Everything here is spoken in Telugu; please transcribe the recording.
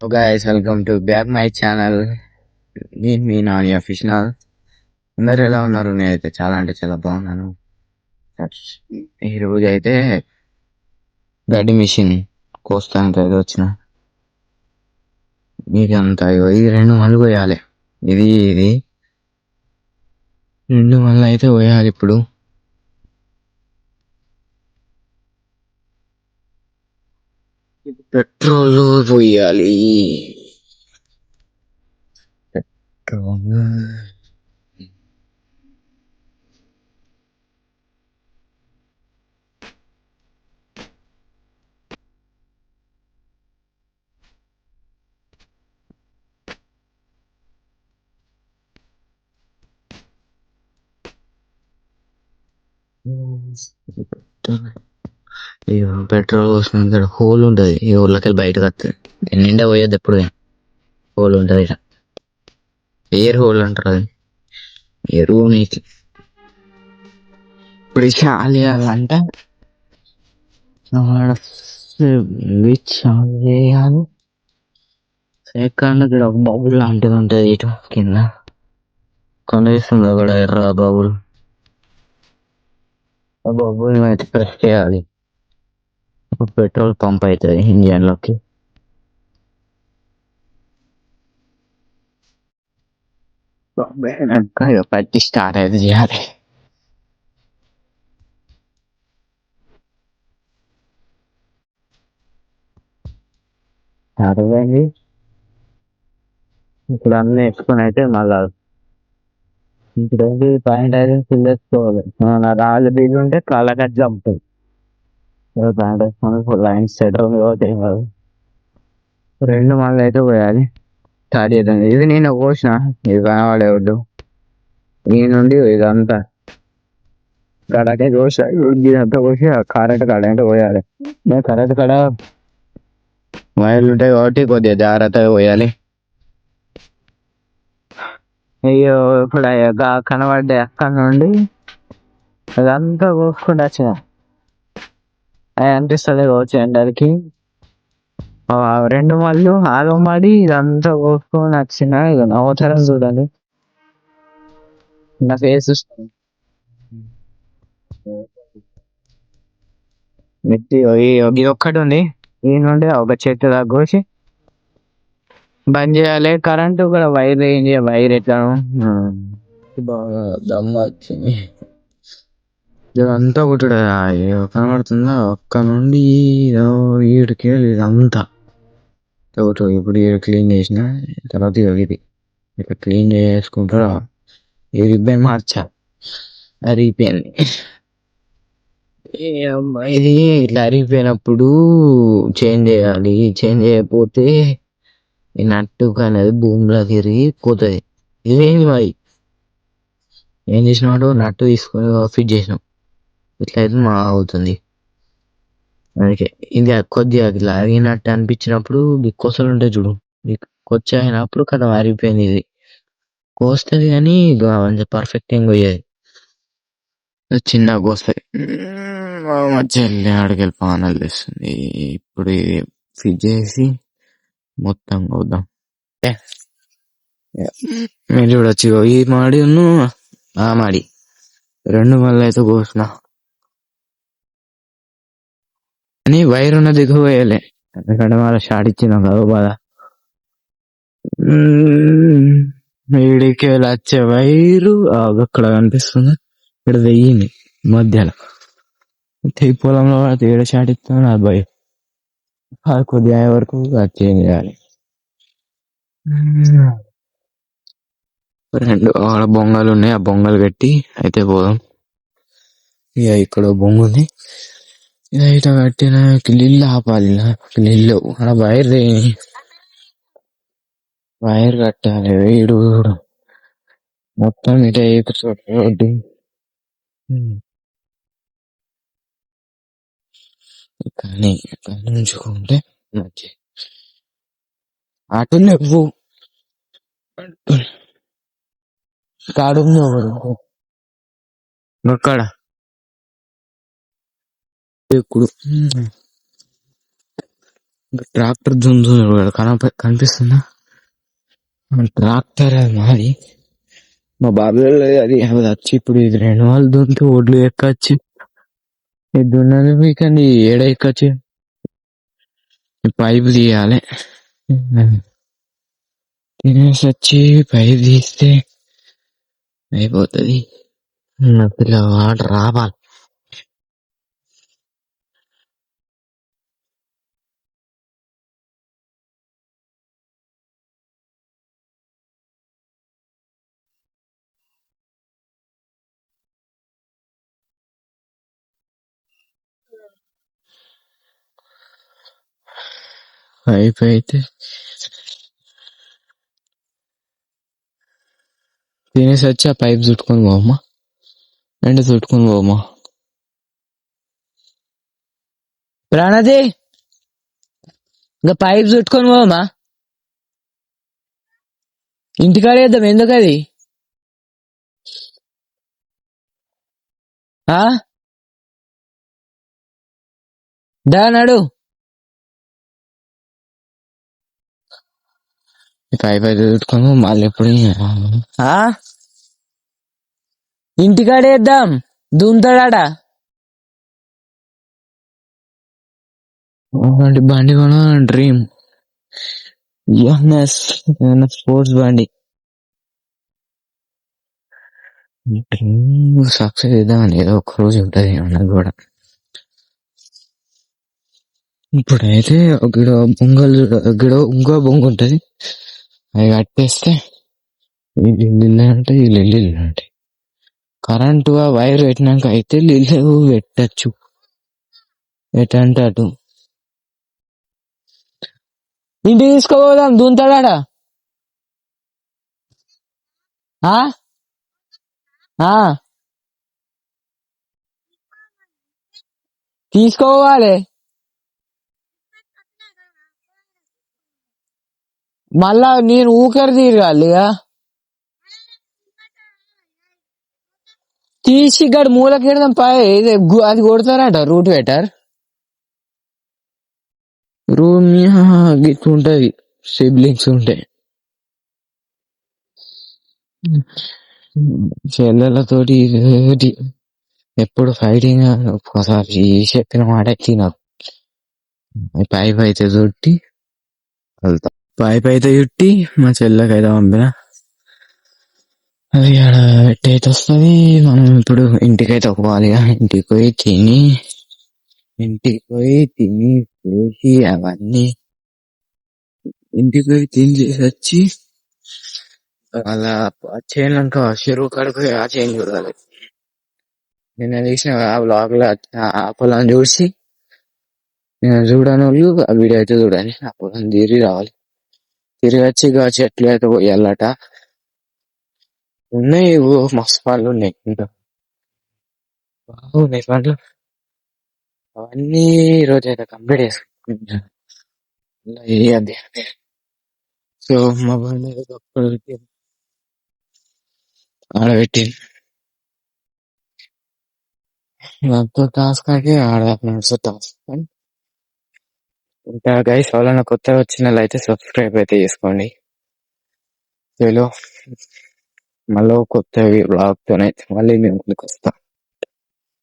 So guys, welcome to back my channel. నేను మీ నాని అఫీషనల్. అందరు ఎలా ఉన్నారు? నేనైతే చాలా అంటే చాలా బాగున్నాను. ఈ రోజు అయితే గడ్డి మిషన్ కోస్తానికి అయితే వచ్చిన. ఇది అంతా ఇది 2 మళ్ళు పోయాలి. ఇది 2 మళ్ళు అయితే పోయాలి ఇప్పుడు. పెట్రోల్ పోయాలి. పెట్రోల్ అయ్యో పెట్రోల్ పోసిన హోల్ ఉంటుంది. ఈ ఊళ్ళకెళ్ళి బయటకు వస్తుంది. నిండా పోయేది ఎప్పుడు హోల్ ఉంటుంది. ఎయిర్ హోల్ అంటారు అది. ఎరువు నీకు ఇప్పుడు చాలు చేయాలంటే ఇవి చాలు చేయాలి. సెకండ్ ఇక్కడ ఒక బబుల్ లాంటిది ఉంటుంది ఇటు కింద కనిపిస్తుంది అక్కడ ఎర్ర బబుల్. ఆ బబుల్ అయితే ప్రెస్ చేయాలి. పెట్రోల్ పంప్ అవుతుంది ఇంజన్లోకి. పట్టి స్టార్ట్ అయితే చేయాలి. స్టార్ట్ అయింది. ఇప్పుడు అన్నీ వేసుకొని అయితే మళ్ళా ఇప్పుడు పాయింట్ అయితే ఫిల్ వేసుకోవాలి. రాళ్ళు బీలు ఉంటే కాళ్ళకి జంపుతుంది. ప్యాంట్ వేసుకొని లైన్ సెట్ అవుతుంది. 2 మళ్ళు అయితే పోయాలి. స్టార్ట్ చేద్దాం. ఇది నేను కోసిన, ఇది కనబడేవద్దు. ఈ నుండి ఇదంతా కడకే కోస ఇదంతా కోసి కరెంట్ కాడ అంటే పోయాలి. కరెంట్ కాడ వైర్లు ఉంటాయి కాబట్టి కొద్దిగా జాగ్రత్తగా పోయాలి. అయ్యో ఇప్పుడు కనబడ్డాయి అక్కడ నుండి అదంతా కోసుకుంటూ వచ్చిన. అవి అనిపిస్తుంది కావచ్చు ఎండలకి. 2 మళ్ళు ఆగమడి ఇదంతా కోసుకొని వచ్చిన. ఇక నవ్వుతారని చూడండి నా ఫేస్. మిట్టి ఇది ఒక్కటి ఉంది. ఈ నుండి ఒక చెట్టు దాకా కోసి బంద్ చేయాలి. కరెంటు కూడా వైర్ ఏం చేయాలి. వైర్ ఎట్లా బాగా దమ్మ వచ్చింది. ఇదంతా ఒకటి కనబడుతుందా? ఒక్క నుండి ఈడికి ఇదంతా ఒకటి. ఇప్పుడు ఈడ క్లీన్ చేసిన తర్వాత ఇది ఇక్కడ క్లీన్ చేసుకుంటారా. ఈ రిబ్బన్ మార్చా అరిగిపోయింది. ఇది ఇట్లా అరిగిపోయినప్పుడు చేంజ్ చేయాలి. చేంజ్ చేయకపోతే ఈ నట్టు అనేది భూమిలో తిరిగి పోతుంది. ఇదేంది మరి ఏం చేసినాడు? నట్టు తీసుకొని ఫిట్ చేసినాం. ఇట్లా అయితే మా అవుతుంది. అందుకే ఇది కొద్దిగా ఇట్లా అరిగినట్టు అనిపించినప్పుడు కొసలు ఉంటాయి చూడు, కొచ్చి అయినప్పుడు కదా అరిగిపోయింది. ఇది కోస్తుంది కానీ పర్ఫెక్ట్ ఏం పోయేది. చిన్నగా కోస్తుంది. మా చెల్లి ఆడికి వెళ్ళి పానాలు తెస్తుంది. ఇప్పుడు ఇది ఫిట్ చేసి మొత్తం కోద్దాం. మీరు చూడొచ్చు ఈ మాడి ఆ మాడి 2 మళ్ళు అయితే కోసిన. అని వైర్ ఉన్న దిగు పోయాలి. ఎందుకంటే వాళ్ళ షాట్ ఇచ్చిందాం కదా బాధ. వీడికి వచ్చే వైరు అక్కడ కనిపిస్తుంది. ఇక్కడ వెయ్యింది మధ్యలో తెగి పొలంలో ఏడ షాట్ ఇస్తాను. అది భయం. అది కొద్దిగా వరకు చేంజ్ చేయాలి. 2 ఆడ బొంగలు ఉన్నాయి. ఆ బొంగలు పెట్టి అయితే పోదాం. ఇక ఇక్కడ బొంగు ఉంది. ఇక కట్టిన కిల్లు ఆపాలి. కిల్లు ఆడ వైర్ కట్టాలి. వీడు మొత్తం ఇటే రోడ్డు కానీ ఉంచుకుంటే మంచి. అటు నువ్వు కాడుంది ఒకడు అక్కడ ఎక్కుడు ట్రాక్టర్ కనిపిస్తుందా? ట్రాక్టర్ అది మాది, మా బాబాయ్ అది వచ్చి ఇప్పుడు ఇది 2 వాళ్ళు దున్నితే ఒడ్లు ఎక్కచ్చు. ఇది దున్నది మీకండి ఏడ ఎక్కచ్చు. పైపు తీయాలి, తినేసి వచ్చి పైపు తీస్తే అయిపోతుంది. పిల్ల వాటర్ రావాలి. పైపు అయితే తినేసి వచ్చి ఆ పైపు చుట్టుకొని పోమ్మా, అంటే చుట్టుకొని పోమ్మా. ప్రాణది ఇంకా పైప్ చుట్టుకొని పోమా, ఇంటికాడ వేద్దాం. ఎందుకు అది దా నడు. పైప్ అయితే చుట్టుకొని మళ్ళీ ఎప్పుడు ఇంటికాడ వేద్దాం, దుంతాడా. బండి కొన డ్రీమ్ స్పోర్ట్స్ బండి డ్రీమ్ సక్సెస్ చేద్దామని ఏదో ఒక రోజు ఉంటది అన్నది కూడా. ఇప్పుడైతే గిడ బొంగలు గిడ ఇంకో బొంగ ఉంటది, అవి కట్టేస్తే ఇల్లు అంటే ఇల్లు ఉంటాయి. కరెంటు ఆ వైర్ పెట్టినాక అయితే ఇల్లు పెట్టచ్చు, ఎటంటే అటు. ఇంటికి తీసుకోపోదాం, దుంతాడా. తీసుకోవాలి, మళ్ళా నేను ఊకరి తీరగాలి. తీసి గడు మూలకెడదాం పై, అది కొడతారట రూట్ వెటర్. రూమ్ గిట్టు ఉంటది, సిబ్లింగ్స్ ఉంటాయి. చెల్లెలతోటి ఎప్పుడు ఫైటింగ్. ఒక్కోసారి చెప్పిన మాట తినకు. పైప్ అయితే చుట్టి వెళ్తా, పైప్ అయితే చుట్టి మా చెల్లెకైతే పంపిన, అది ఆడ పెట్టయితే వస్తుంది. మనం ఇప్పుడు ఇంటికైతే పోవాలి. ఇంటికి పోయి చేసి అవన్నీ ఇంటికి పోయి తిని చేసి వచ్చి అలా చేయనాక చెరువు కడుపు ఆ చేయం చూడాలి. నిన్న తీసిన ఆ బ్లాగ్ లో ఆ పొలం చూసి నేను చూడని వాళ్ళు ఆ వీడియో అయితే చూడాలి. ఆ పొలం తిరిగి రావాలి, తిరిగి వచ్చి ఇక చెట్లు అయితే పోయాలట. ఉన్నాయి మస్తు పండ్లు ఉన్నాయి, ఇంకా బాగున్నాయి పండ్లు. అవన్నీ ఈరోజు అయితే కంప్లీట్ చేసుకుంటా. సో మా బండి ఆడబెట్టి నాతో టాస్క్ అయితే టాస్క్. ఇంకా గైస్ ఎవరైనా కొత్తగా వచ్చిన వాళ్ళు అయితే సబ్స్క్రైబ్ అయితే చేసుకోండి. చలో మళ్ళీ కొత్త బ్లాగ్ తోనైతే మళ్ళీ మేము ముందుకు వస్తాం.